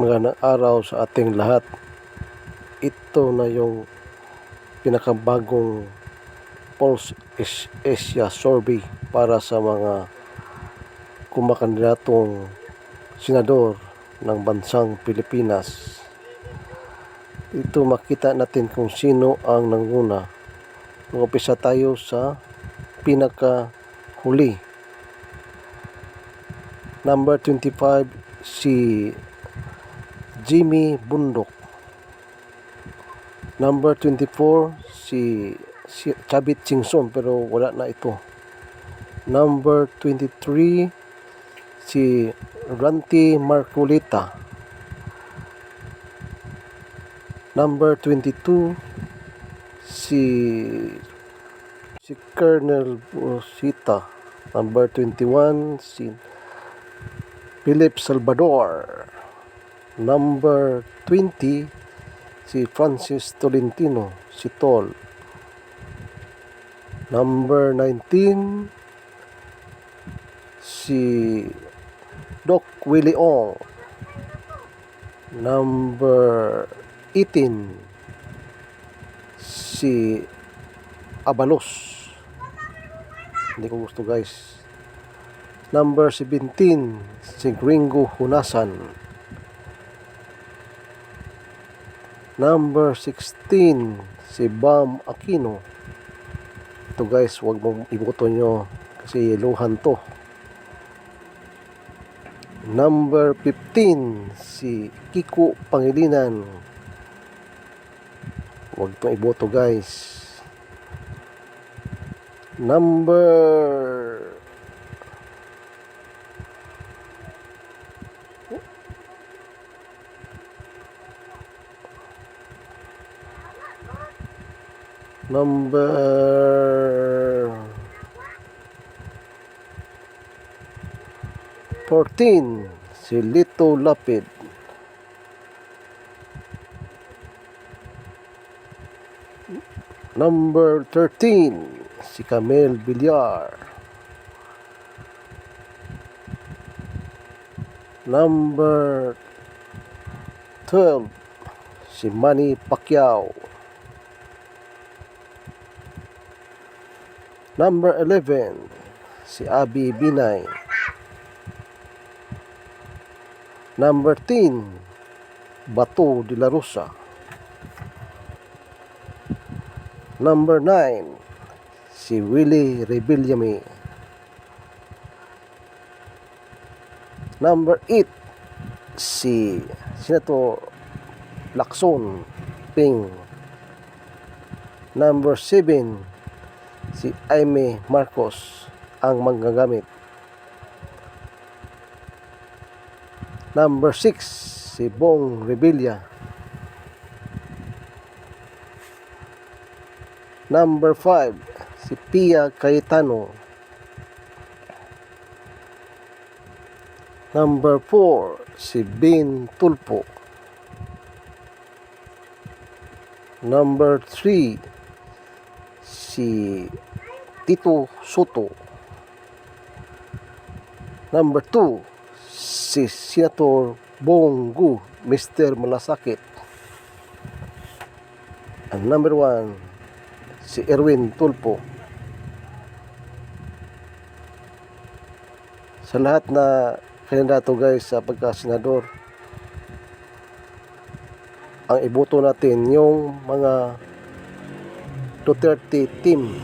Magandang araw sa ating lahat. Ito na yung pinakabagong Pulse Asia Survey para sa mga kumakandidatong senador ng bansang Pilipinas. Ito makita natin kung sino ang nanguna. Mag-umpisa tayo sa pinakahuli. Number 25, si Jimmy Bundok. Number 24, si Chavit Singson, pero wala na ito. Number 23, si Ranti Marcolita. Number 22, si Colonel Rosita. Number 21, si Philip Salvador. Number 20, si Francis Tolentino, si Tol. Number 19, si Doc Willie Ong. Number 18, si Abalos. Hindi ko gusto, guys. Number 17, si Gringo Hunasan. Number 16, si Bam Aquino. Ito, guys, huwag mong iboto nyo kasi yeluhan to. Number 15, si Kiko Pangilinan. Huwag itong iboto, guys. Number 14, si Lito Lapid. Number 13, si Camel Villar. Number 12, si Manny Pacquiao. Number 11, si Abby Binay. Number 10, Bato de la Rosa. Number 9, si Willie Rebillame. Number 8, si Senator Lacson Ping. Number 7, si Aimee Marcos ang manggagamit. Number 6, si Bong Revilla. Number 5, si Pia Cayetano. Number 4, si Ben Tulpo. Number 3, si Tito Soto. Number 2, si Senator Bongo, Mr. Malasakit. And number 1, si Erwin Tulpo. Sa lahat na kandidato, guys, sa pagka-senador, ang iboto natin yung mga Duterte team.